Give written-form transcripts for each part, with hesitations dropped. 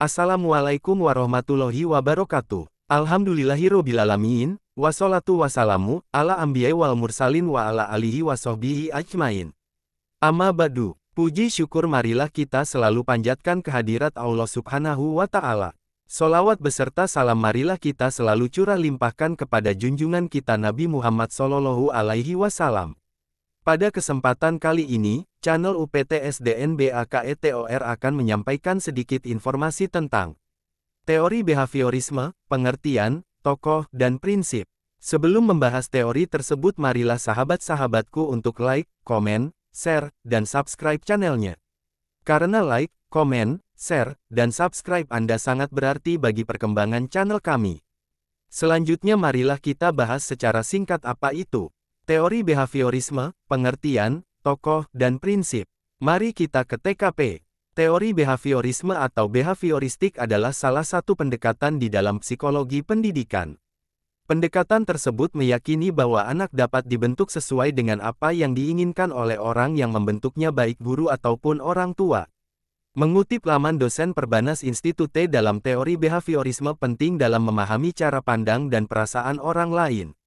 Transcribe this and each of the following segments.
Assalamualaikum warahmatullahi wabarakatuh. Alhamdulillahirobbilalamin, wassalatu wassalamu ala anbiya'i wal mursalin wa ala alihi wassohbihi ajmain. Amma ba'du, puji syukur marilah kita selalu panjatkan kehadirat Allah Subhanahu wa Ta'ala. Sholawat beserta salam marilah kita selalu curah limpahkan kepada junjungan kita Nabi Muhammad Sallallahu Alaihi Wasallam. Pada kesempatan kali ini, channel UPT SDN-BAKETOR akan menyampaikan sedikit informasi tentang teori behaviorisme, pengertian, tokoh, dan prinsip. Sebelum membahas teori tersebut, marilah sahabat-sahabatku untuk like, komen, share, dan subscribe channelnya. Karena like, komen, share, dan subscribe Anda sangat berarti bagi perkembangan channel kami. Selanjutnya marilah kita bahas secara singkat apa itu teori behaviorisme, pengertian, tokoh, dan prinsip. Mari kita ke TKP. Teori behaviorisme atau behavioristik adalah salah satu pendekatan di dalam psikologi pendidikan. Pendekatan tersebut meyakini bahwa anak dapat dibentuk sesuai dengan apa yang diinginkan oleh orang yang membentuknya, baik guru ataupun orang tua. Mengutip laman dosen Perbanas Institute, dalam teori behaviorisme penting dalam memahami cara pandang dan perasaan orang lain.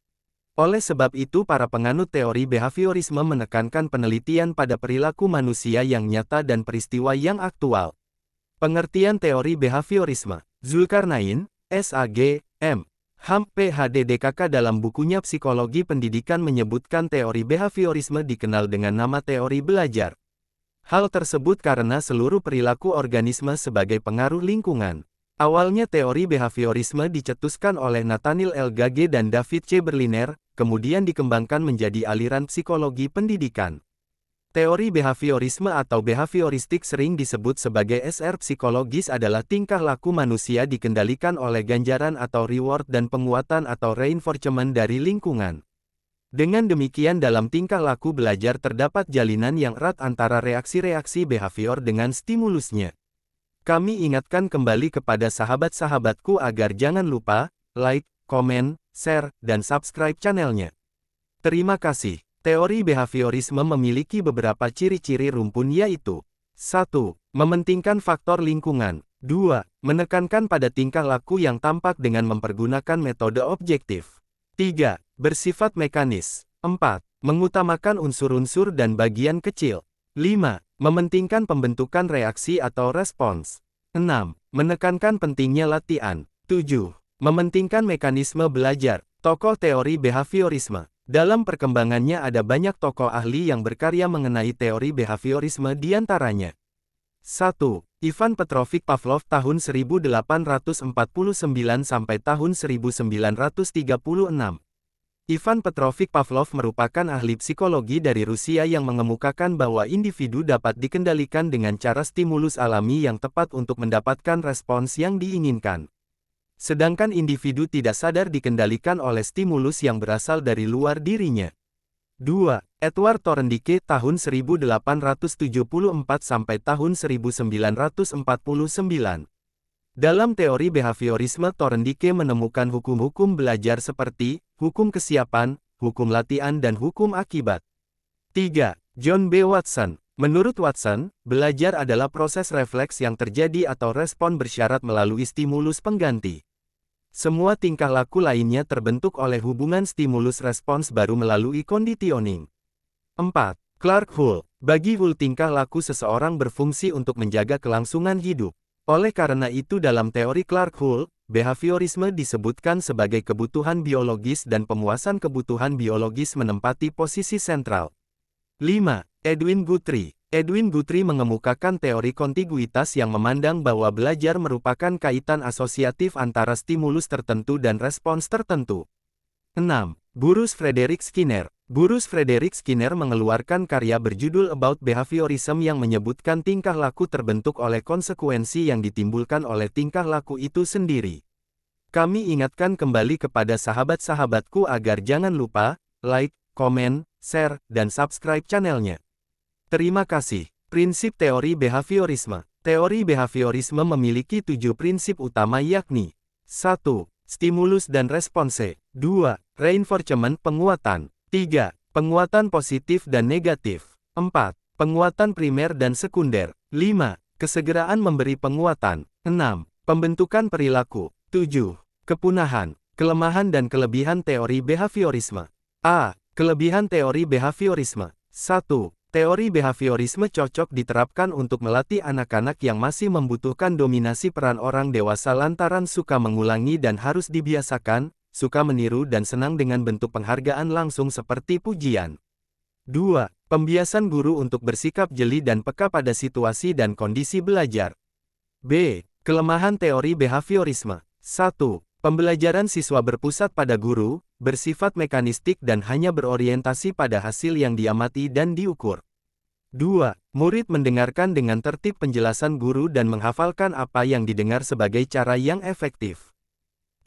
Oleh sebab itu, para penganut teori behaviorisme menekankan penelitian pada perilaku manusia yang nyata dan peristiwa yang aktual. Pengertian teori behaviorisme. Zulkarnain, SAG, M. Ham, PhD, DKK dalam bukunya Psikologi Pendidikan menyebutkan teori behaviorisme dikenal dengan nama teori belajar. Hal tersebut karena seluruh perilaku organisme sebagai pengaruh lingkungan. Awalnya teori behaviorisme dicetuskan oleh Nathaniel L. Gage dan David C. Berliner, kemudian dikembangkan menjadi aliran psikologi pendidikan. Teori behaviorisme atau behavioristik sering disebut sebagai SR psikologis adalah tingkah laku manusia dikendalikan oleh ganjaran atau reward dan penguatan atau reinforcement dari lingkungan. Dengan demikian, dalam tingkah laku belajar terdapat jalinan yang erat antara reaksi-reaksi behavior dengan stimulusnya. Kami ingatkan kembali kepada sahabat-sahabatku agar jangan lupa like, komen, share, dan subscribe channelnya. Terima kasih. Teori behaviorisme memiliki beberapa ciri-ciri rumpun, yaitu 1. Mementingkan faktor lingkungan. 2. Menekankan pada tingkah laku yang tampak dengan mempergunakan metode objektif. 3. Bersifat mekanis. 4. Mengutamakan unsur-unsur dan bagian kecil. 5. Mementingkan pembentukan reaksi atau respons. 6. Menekankan pentingnya latihan. 7. Mementingkan mekanisme belajar. Tokoh teori behaviorisme. Dalam perkembangannya ada banyak tokoh ahli yang berkarya mengenai teori behaviorisme, diantaranya 1. Ivan Petrovich Pavlov tahun 1849 sampai tahun 1936. Ivan Petrovich Pavlov merupakan ahli psikologi dari Rusia yang mengemukakan bahwa individu dapat dikendalikan dengan cara stimulus alami yang tepat untuk mendapatkan respons yang diinginkan. Sedangkan individu tidak sadar dikendalikan oleh stimulus yang berasal dari luar dirinya. 2. Edward Thorndike tahun 1874 sampai tahun 1949. Dalam teori behaviorisme, Thorndike menemukan hukum-hukum belajar seperti hukum kesiapan, hukum latihan, dan hukum akibat. 3. John B. Watson. Menurut Watson, belajar adalah proses refleks yang terjadi atau respon bersyarat melalui stimulus pengganti. Semua tingkah laku lainnya terbentuk oleh hubungan stimulus-respons baru melalui conditioning. 4. Clark Hull. Bagi Hull, tingkah laku seseorang berfungsi untuk menjaga kelangsungan hidup. Oleh karena itu, dalam teori Clark Hull, behaviorisme disebutkan sebagai kebutuhan biologis dan pemuasan kebutuhan biologis menempati posisi sentral. 5. Edwin Guthrie. Edwin Guthrie mengemukakan teori kontiguitas yang memandang bahwa belajar merupakan kaitan asosiatif antara stimulus tertentu dan respons tertentu. 6. Bruce Frederick Skinner. Bruce Frederick Skinner mengeluarkan karya berjudul About Behaviorism yang menyebutkan tingkah laku terbentuk oleh konsekuensi yang ditimbulkan oleh tingkah laku itu sendiri. Kami ingatkan kembali kepada sahabat-sahabatku agar jangan lupa like, komen, share, dan subscribe channelnya. Terima kasih. Prinsip teori behaviorisme. Teori behaviorisme memiliki 7 prinsip utama, yakni 1. Stimulus dan response. 2. Reinforcement, penguatan. 3. Penguatan positif dan negatif. 4. Penguatan primer dan sekunder. 5. Kesegeraan memberi penguatan. 6. Pembentukan perilaku. 7. Kepunahan, kelemahan dan kelebihan teori behaviorisme. A. Kelebihan teori behaviorisme. 1. Teori behaviorisme cocok diterapkan untuk melatih anak-anak yang masih membutuhkan dominasi peran orang dewasa lantaran suka mengulangi dan harus dibiasakan, suka meniru dan senang dengan bentuk penghargaan langsung seperti pujian. 2. Pembiasan guru untuk bersikap jeli dan peka pada situasi dan kondisi belajar. B. Kelemahan teori behaviorisme. 1. Pembelajaran siswa berpusat pada guru, bersifat mekanistik dan hanya berorientasi pada hasil yang diamati dan diukur. 2. Murid mendengarkan dengan tertib penjelasan guru dan menghafalkan apa yang didengar sebagai cara yang efektif.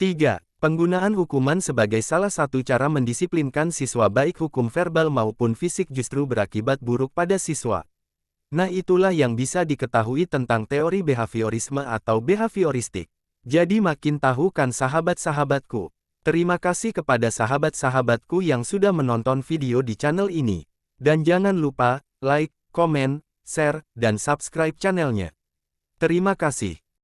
3. Penggunaan hukuman sebagai salah satu cara mendisiplinkan siswa baik hukum verbal maupun fisik justru berakibat buruk pada siswa. Nah itulah yang bisa diketahui tentang teori behaviorisme atau behavioristik. Jadi makin tahu kan sahabat-sahabatku. Terima kasih kepada sahabat-sahabatku yang sudah menonton video di channel ini. Dan jangan lupa, like, komen, share, dan subscribe channelnya. Terima kasih.